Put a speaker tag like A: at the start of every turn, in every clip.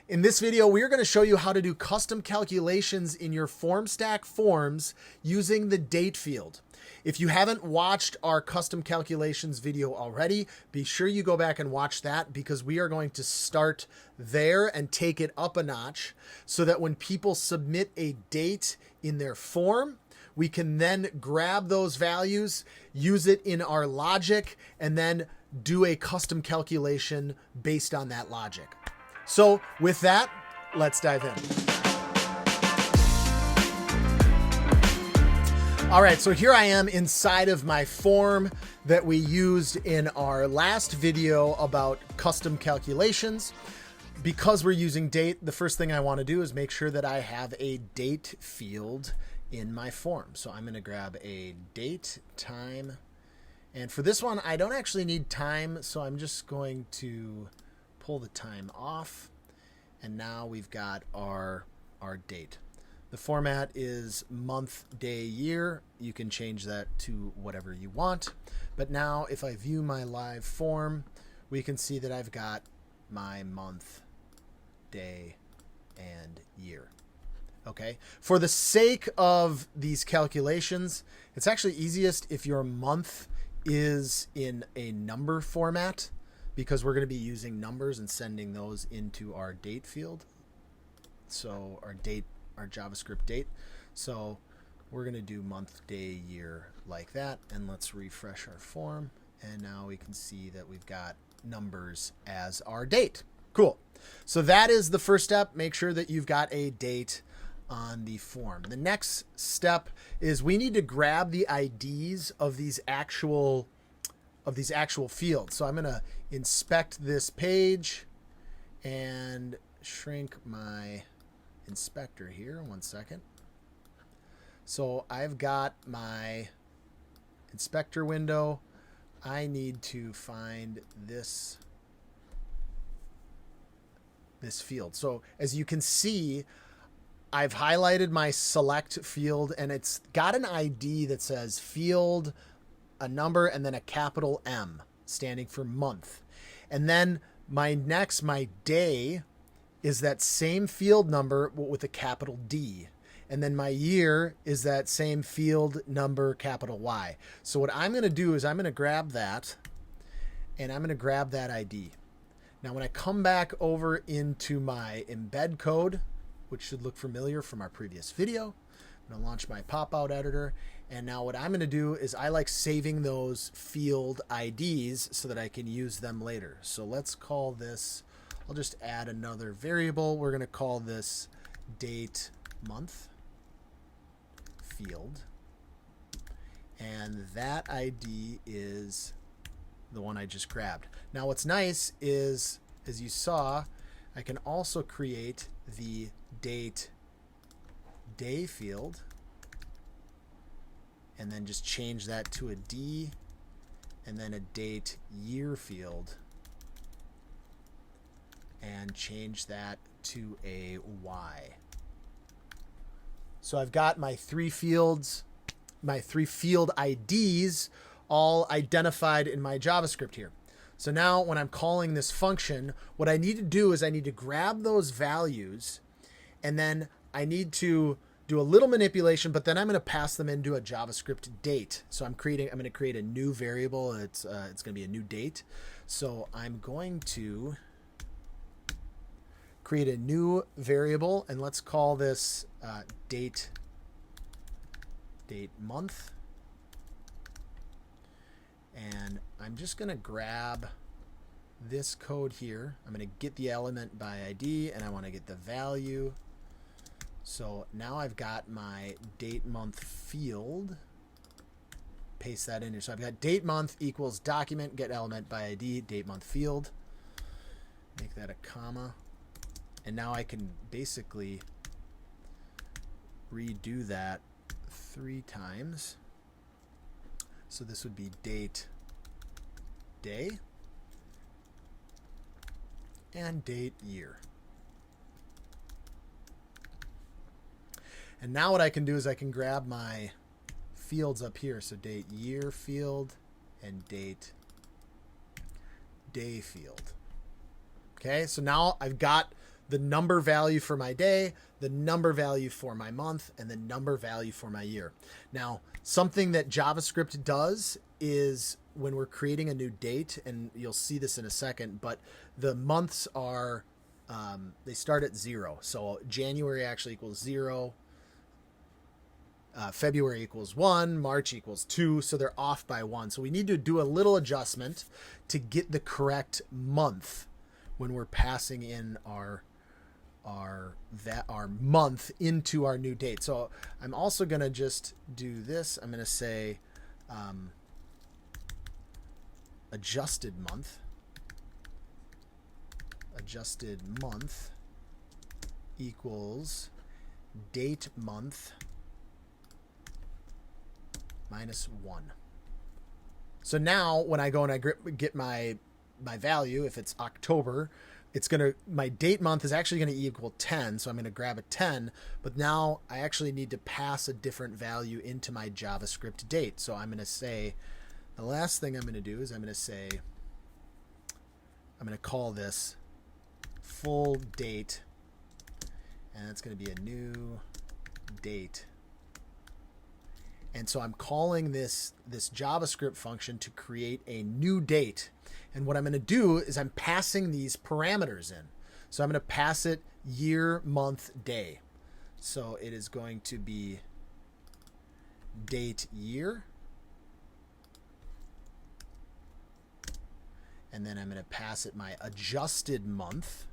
A: In this video, we are going to show you how to do custom calculations in your Formstack Forms using the date field. If you haven't watched our custom calculations video already, be sure you go back and watch that, because we are going to start there and take it up a notch so that when people submit a date in their form, we can then grab those values, use it in our logic, and then do a custom calculation based on that logic. So with that, let's dive in. All right, so here I am inside of my form that we used in our last video about custom calculations. Because we're using date, the first thing I want to do is make sure that I have a date field in my form. So I'm going to grab a date, time, and for this one, I don't actually need time, so I'm just going to pull the time off, and now we've got our date. The format is month, day, year. You can change that to whatever you want. But now if I view my live form, we can see that I've got my month, day, and year. Okay. For the sake of these calculations, it's actually easiest if your month is in a number format, because we're going to be using numbers and sending those into our date field. So our JavaScript date. So we're going to do month, day, year like that. And let's refresh our form. And now we can see that we've got numbers as our date. Cool. So that is the first step. Make sure that you've got a date on the form. The next step is we need to grab the IDs of these actual fields. So I'm going to inspect this page and shrink my inspector here. 1 second. So I've got my inspector window. I need to find this field. So as you can see, I've highlighted my select field, and it's got an ID that says field, a number, and then a capital M standing for month. And then my day is that same field number with a capital D. And then my year is that same field number, capital Y. So what I'm going to do is I'm going to grab that, and I'm going to grab that ID. Now when I come back over into my embed code, which should look familiar from our previous video, I'm going to launch my pop-out editor. And now what I'm going to do is I like saving those field IDs so that I can use them later. So let's call this, I'll just add another variable. We're going to call this date month field. And that ID is the one I just grabbed. Now what's nice is, as you saw, I can also create the date day field and then just change that to a D, and then a date year field and change that to a Y. So I've got my three field IDs all identified in my JavaScript here. So now when I'm calling this function, what I need to do is I need to grab those values, and then I need to do a little manipulation, but then I'm going to pass them into a JavaScript date. So I'm going to create a new variable. It's going to be a new date. So I'm going to create a new variable, and let's call this date month. And I'm just going to grab this code here. I'm going to get the element by ID, and I want to get the value. So now I've got my date month field. Paste that in here. So I've got date month equals document get element by ID date month field. Make that a comma. And now I can basically redo that 3 times. So this would be date day and date year. And now what I can do is I can grab my fields up here. So date year field and date day field. Okay, so now I've got the number value for my day, the number value for my month, and the number value for my year. Now, something that JavaScript does is when we're creating a new date, and you'll see this in a second, but the months are, they start at 0. So January actually equals 0. February equals 1, March equals 2, so they're off by 1. So we need to do a little adjustment to get the correct month when we're passing in our month into our new date. So I'm also going to just do this. I'm going to say adjusted month equals date month minus 1. So now when I go and I get my value, if it's October, my date month is actually going to equal 10. So I'm going to grab a 10, but now I actually need to pass a different value into my JavaScript date. So I'm going to say, the last thing I'm going to do is I'm going to call this full date, and it's going to be a new date. And so I'm calling this JavaScript function to create a new date. And what I'm going to do is I'm passing these parameters in. So I'm going to pass it year, month, day. So it is going to be date year. And then I'm going to pass it my adjusted month.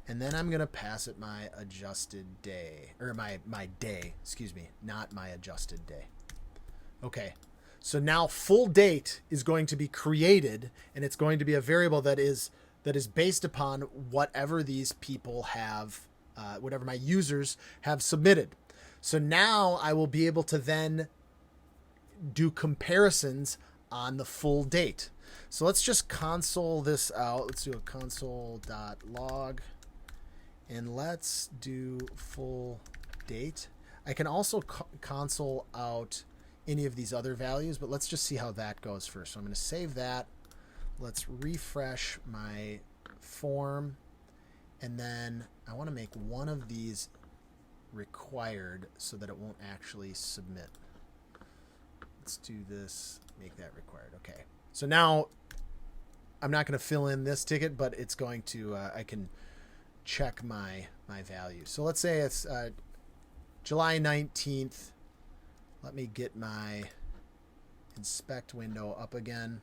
A: And then I'm going to pass it my adjusted day, or my day, excuse me, not my adjusted day. Okay, so now full date is going to be created, and it's going to be a variable that is based upon whatever these people have, whatever my users have submitted. So now I will be able to then do comparisons on the full date. So let's just console this out. Let's do a console.log. And let's do full date. I can also console out any of these other values, but let's just see how that goes first. So I'm going to save that. Let's refresh my form. And then I want to make one of these required so that it won't actually submit. Let's do this, make that required. Okay. So now I'm not going to fill in this ticket, but it's going to, I can check my value. So let's say it's July 19th. Let me get my inspect window up again,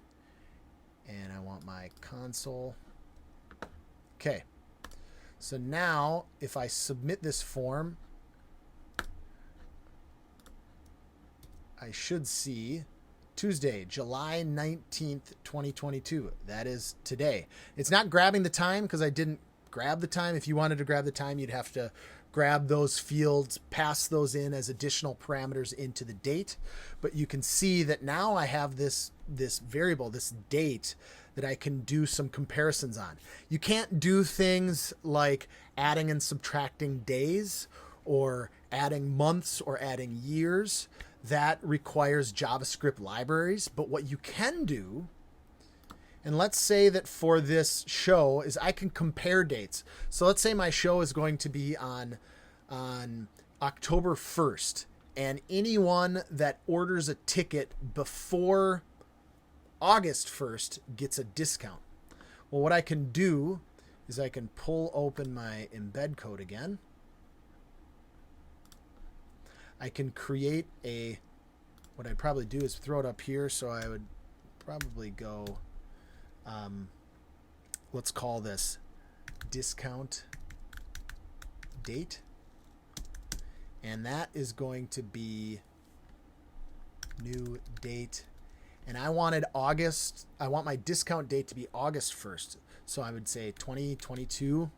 A: and I want my console. Okay, so now if I submit this form, I should see Tuesday, July 19th, 2022. That is today. It's not grabbing the time because I didn't grab the time. If you wanted to grab the time, you'd have to grab those fields, pass those in as additional parameters into the date. But you can see that now I have this variable, this date, that I can do some comparisons on. You can't do things like adding and subtracting days or adding months or adding years. That requires JavaScript libraries. But what you can do, and let's say that for this show, is I can compare dates. So let's say my show is going to be on October 1st, and anyone that orders a ticket before August 1st gets a discount. Well, what I can do is I can pull open my embed code again. I can create what I'd probably do is throw it up here. So I would probably go, let's call this discount date. And that is going to be new date. And I wanted August. I want my discount date to be August 1st. So I would say 2022.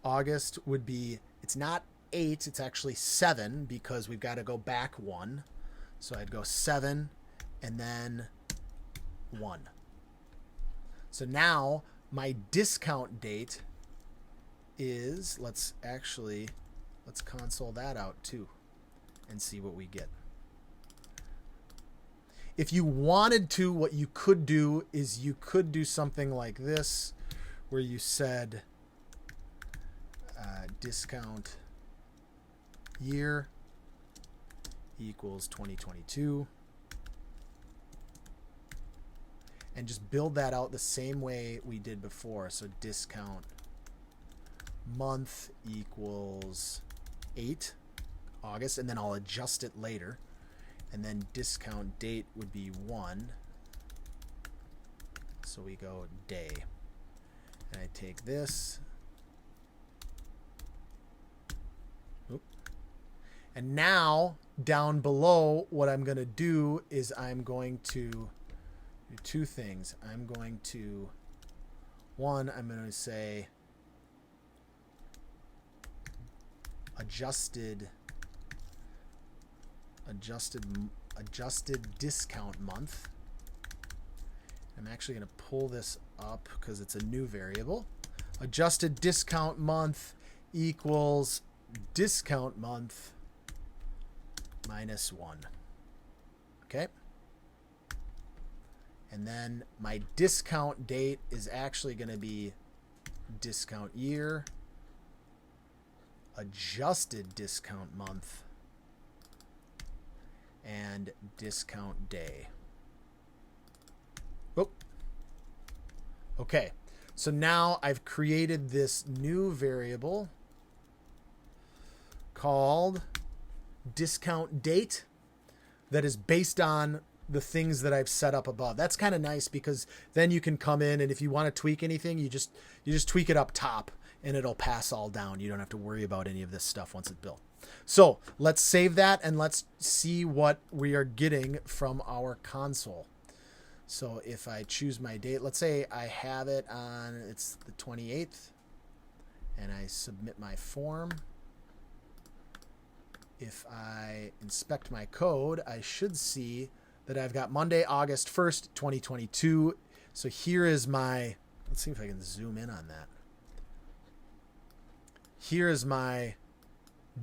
A: August would be, it's not 8, it's actually 7 because we've got to go back 1. So I'd go 7 and then 1. So now my discount date is, let's console that out too and see what we get. If you wanted to, what you could do is you could do something like this, where you said discount year equals 2022, and just build that out the same way we did before. So discount month equals 8 August, and then I'll adjust it later. And then discount date would be 1. So we go day. And I take this. Oop. And now down below, what I'm going to do is I'm going to do two things. I'm going to say adjusted discount month. I'm actually going to pull this up because it's a new variable. Adjusted discount month equals discount month minus 1. Okay. And then my discount date is actually going to be discount year, adjusted discount month, and discount day. Oh. Okay, so now I've created this new variable called discount date that is based on the things that I've set up above. That's kind of nice because then you can come in and if you want to tweak anything, you just tweak it up top and it'll pass all down. You don't have to worry about any of this stuff once it's built. So let's save that and let's see what we are getting from our console. So if I choose my date, let's say I have it on, it's the 28th, and I submit my form. If I inspect my code, I should see that I've got Monday, August 1st, 2022. So here is my, let's see if I can zoom in on that. Here is my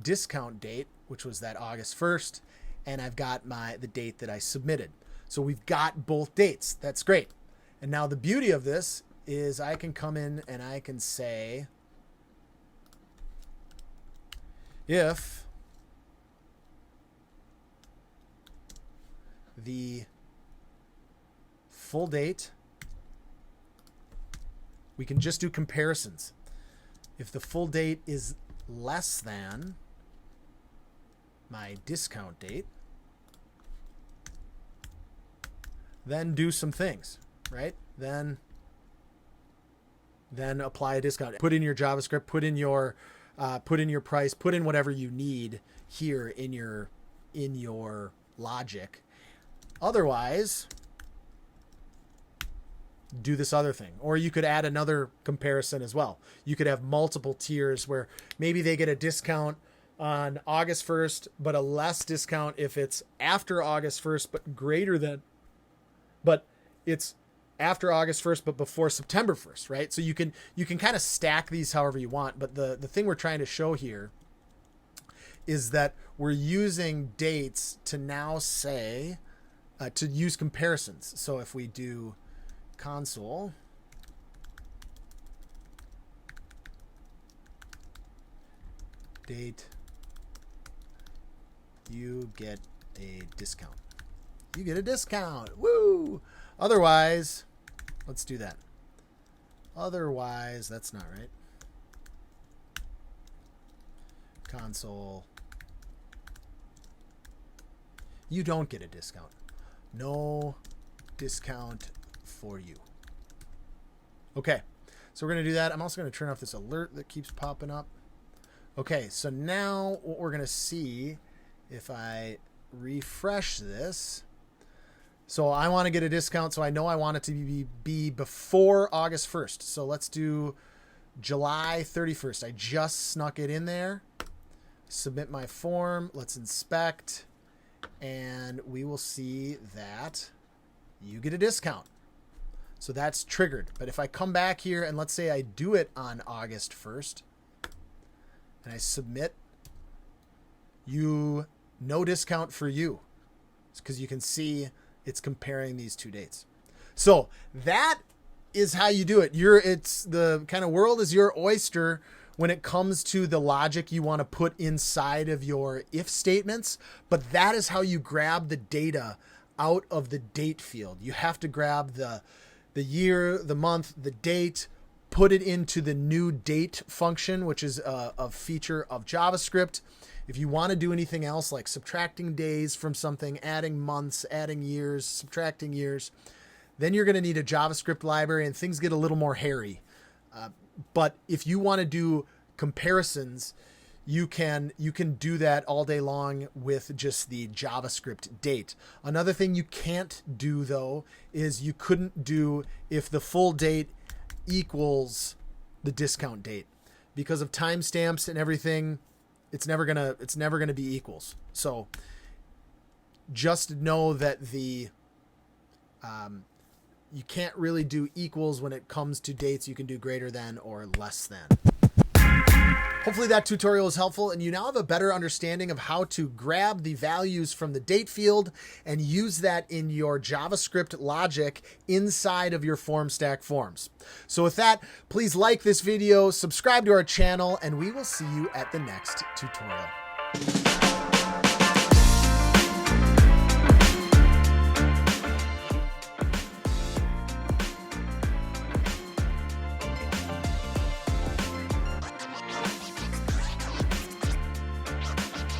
A: discount date, which was that August 1st, and I've got the date that I submitted. So we've got both dates. That's great. And now the beauty of this is I can come in and I can say if the full date, we can just do comparisons. If the full date is less than my discount date, then do some things, right? Then apply a discount. Put in your JavaScript, put in your price, put in whatever you need here in your logic. Otherwise, do this other thing. Or you could add another comparison as well. You could have multiple tiers where maybe they get a discount on August 1st, but a less discount if it's after August 1st, but it's after August 1st, but before September 1st, right? So you can kind of stack these however you want. But the thing we're trying to show here is that we're using dates to now say, to use comparisons. So if we do console date, you get a discount. You get a discount. Woo! Otherwise, let's do that. Otherwise, that's not right. Console. You don't get a discount. No discount for you. Okay, so we're going to do that. I'm also going to turn off this alert that keeps popping up. Okay, so now what we're going to see if I refresh this. So I want to get a discount, so I know I want it to be before August 1st. So let's do July 31st. I just snuck it in there. Submit my form. Let's inspect. And we will see that you get a discount. So that's triggered. But if I come back here and let's say I do it on August 1st and I submit, no discount for you. It's because you can see it's comparing these two dates. So that is how you do it. It's the kind of world is your oyster when it comes to the logic you want to put inside of your if statements, but that is how you grab the data out of the date field. You have to grab the year, the month, the date, put it into the new date function, which is a feature of JavaScript. If you want to do anything else like subtracting days from something, adding months, adding years, subtracting years, then you're going to need a JavaScript library and things get a little more hairy. But if you want to do comparisons, you can do that all day long with just the JavaScript date. Another thing you can't do though is you couldn't do if the full date equals the discount date, because of timestamps and everything. It's never gonna be equals. So just know that you can't really do equals when it comes to dates. You can do greater than or less than. Hopefully that tutorial is helpful and you now have a better understanding of how to grab the values from the date field and use that in your JavaScript logic inside of your Formstack forms. So with that, please like this video, subscribe to our channel, and we will see you at the next tutorial.